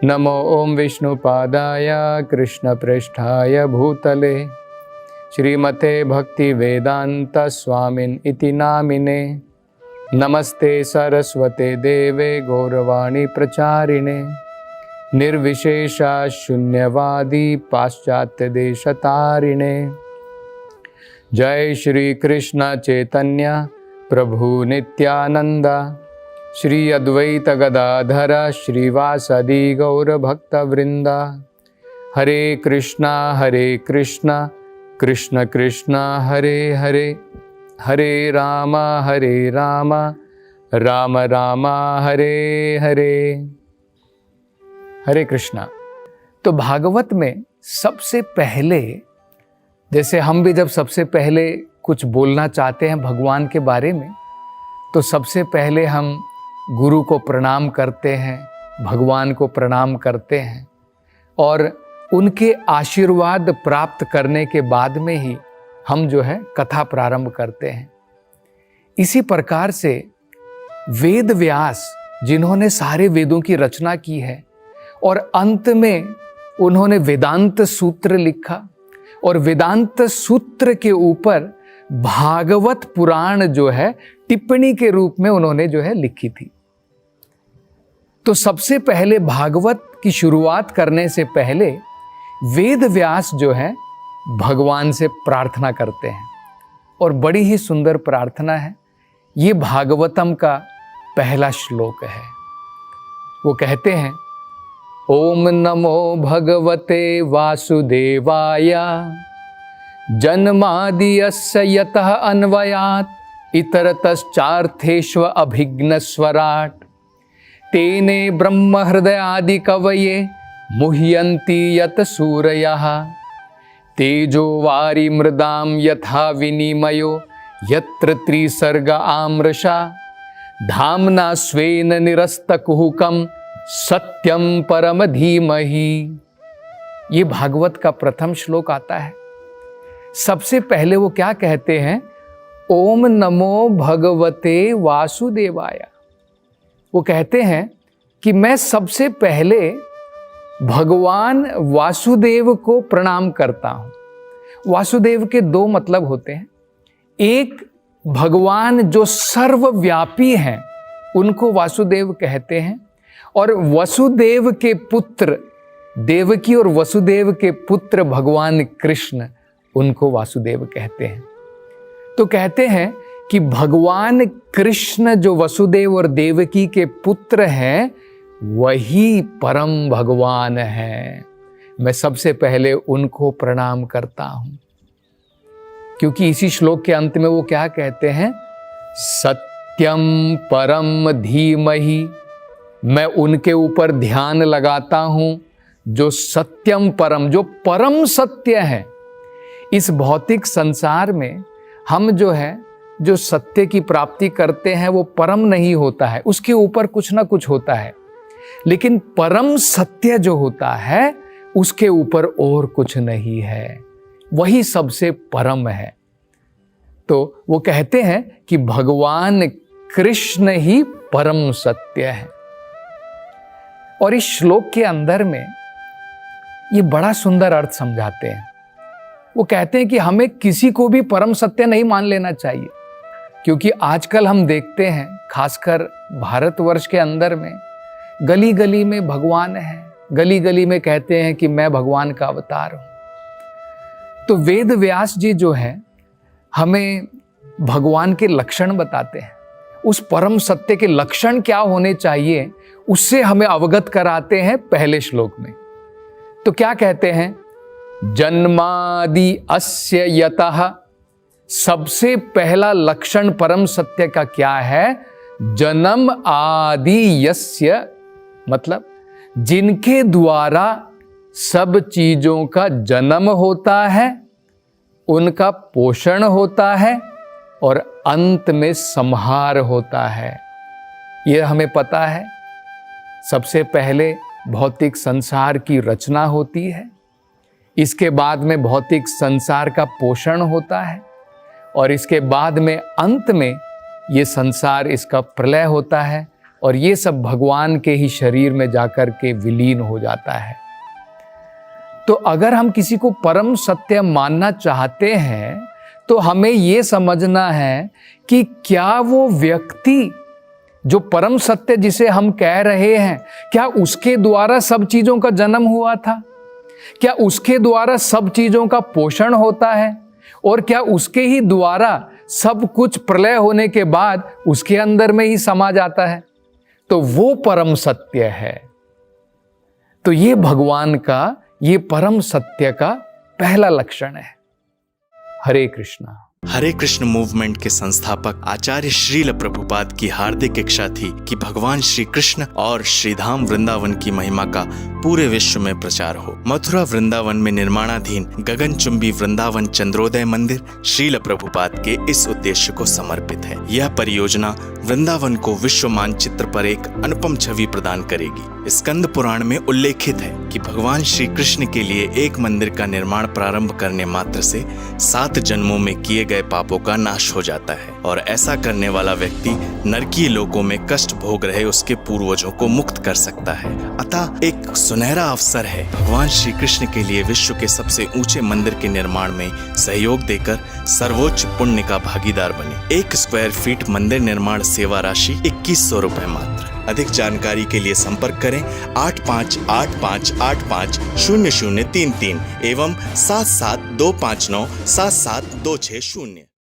नमो ओम विष्णुपादाय कृष्णप्रेष्ठाय भूतले श्रीमते भक्ति वेदांत स्वामिन इति नामिने। नमस्ते सरस्वते देवे गौरवाणी प्रचारिणे निर्विशेषा शून्यवादी पाश्चात्य देशतारिणे। जय श्री कृष्ण चैतन्य प्रभु नित्यानंद श्री अद्वैत गदाधर श्रीवासदि गौर भक्त वृंदा। हरे कृष्णा कृष्ण कृष्ण हरे हरे, हरे राम राम राम हरे हरे। हरे कृष्णा। तो भागवत में सबसे पहले, जैसे हम भी जब सबसे पहले कुछ बोलना चाहते हैं भगवान के बारे में, तो सबसे पहले हम गुरु को प्रणाम करते हैं, भगवान को प्रणाम करते हैं और उनके आशीर्वाद प्राप्त करने के बाद में ही हम जो है कथा प्रारंभ करते हैं। इसी प्रकार से वेद व्यास, जिन्होंने सारे वेदों की रचना की है और अंत में उन्होंने वेदांत सूत्र लिखा और वेदांत सूत्र के ऊपर भागवत पुराण जो है टिप्पणी के रूप में उन्होंने जो है लिखी थी। तो सबसे पहले भागवत की शुरुआत करने से पहले वेद व्यास जो है भगवान से प्रार्थना करते हैं और बड़ी ही सुंदर प्रार्थना है। ये भागवतम का पहला श्लोक है। वो कहते हैं, ओम नमो भगवते वासुदेवाय जन्मादियस्य यतः अन्वयात् इतरतश्चार्थेष्व अभिघ्नस्वराट् तेने ब्रह्म हृदयादि कवये मुह्यन्ति यत सूरयः तेजो वारि मृदां यथा विनिमयो यत्र त्रिसर्ग आमृषा धाम्ना स्वेन निरस्तकुहकं सत्यम परम धीमहि। ये भागवत का प्रथम श्लोक आता है। सबसे पहले वो क्या कहते हैं? ओम नमो भगवते वासुदेवाय। वो कहते हैं कि मैं सबसे पहले भगवान वासुदेव को प्रणाम करता हूं। वासुदेव के दो मतलब होते हैं। एक, भगवान जो सर्वव्यापी हैं उनको वासुदेव कहते हैं, और वसुदेव के पुत्र, देवकी और वसुदेव के पुत्र भगवान कृष्ण, उनको वासुदेव कहते हैं। तो कहते हैं कि भगवान कृष्ण जो वसुदेव और देवकी के पुत्र हैं वही परम भगवान हैं। मैं सबसे पहले उनको प्रणाम करता हूं, क्योंकि इसी श्लोक के अंत में वो क्या कहते हैं? सत्यम परम धीमहि। मैं उनके ऊपर ध्यान लगाता हूं जो सत्यम परम, जो परम सत्य है। इस भौतिक संसार में हम जो है, जो सत्य की प्राप्ति करते हैं वो परम नहीं होता है, उसके ऊपर कुछ ना कुछ होता है। लेकिन परम सत्य जो होता है उसके ऊपर और कुछ नहीं है, वही सबसे परम है। तो वो कहते हैं कि भगवान कृष्ण ही परम सत्य है। और इस श्लोक के अंदर में ये बड़ा सुंदर अर्थ समझाते हैं। वो कहते हैं कि हमें किसी को भी परम सत्य नहीं मान लेना चाहिए, क्योंकि आजकल हम देखते हैं, खासकर भारतवर्ष के अंदर में गली गली में भगवान है, गली गली में कहते हैं कि मैं भगवान का अवतार हूं। तो वेद व्यास जी जो है हमें भगवान के लक्षण बताते हैं, उस परम सत्य के लक्षण क्या होने चाहिए उससे हमें अवगत कराते हैं पहले श्लोक में। तो क्या कहते हैं? जन्मादि अस्य यतः। सबसे पहला लक्षण परम सत्य का क्या है? जन्म आदि यस्य, मतलब जिनके द्वारा सब चीजों का जन्म होता है, उनका पोषण होता है और अंत में संहार होता है। यह हमें पता है। सबसे पहले भौतिक संसार की रचना होती है, इसके बाद में भौतिक संसार का पोषण होता है और इसके बाद में अंत में ये संसार, इसका प्रलय होता है और ये सब भगवान के ही शरीर में जाकर के विलीन हो जाता है। तो अगर हम किसी को परम सत्य मानना चाहते हैं तो हमें ये समझना है कि क्या वो व्यक्ति जो परम सत्य जिसे हम कह रहे हैं, क्या उसके द्वारा सब चीजों का जन्म हुआ था? क्या उसके द्वारा सब चीजों का पोषण होता है? और क्या उसके ही द्वारा सब कुछ प्रलय होने के बाद उसके अंदर में ही समा जाता है? तो वो परम सत्य है। तो ये भगवान का, ये परम सत्य का पहला लक्षण है। हरे कृष्णा। हरे कृष्ण मूवमेंट के संस्थापक आचार्य श्रील प्रभुपाद की हार्दिक इच्छा थी कि भगवान श्री कृष्ण और श्रीधाम वृंदावन की महिमा का पूरे विश्व में प्रचार हो। मथुरा वृंदावन में निर्माणाधीन गगनचुंबी वृंदावन चंद्रोदय मंदिर श्रील प्रभुपाद के इस उद्देश्य को समर्पित है। यह परियोजना वृंदावन को विश्व मानचित्र पर एक अनुपम छवि प्रदान करेगी। स्कंद पुराण में उल्लेखित है कि भगवान श्री कृष्ण के लिए एक मंदिर का निर्माण प्रारंभ करने मात्र से 7 जन्मों में किए गए पापों का नाश हो जाता है और ऐसा करने वाला व्यक्ति नरकीय लोकों में कष्ट भोग रहे उसके पूर्वजों को मुक्त कर सकता है। अतः एक सुनहरा अवसर है भगवान श्री कृष्ण के लिए विश्व के सबसे ऊंचे मंदिर के निर्माण में सहयोग देकर सर्वोच्च पुण्य का भागीदार बने। 1 स्क्वायर फीट मंदिर निर्माण सेवा राशि 2100 रुपए मात्र। अधिक जानकारी के लिए संपर्क करें 8585850033 एवं 772597726 0।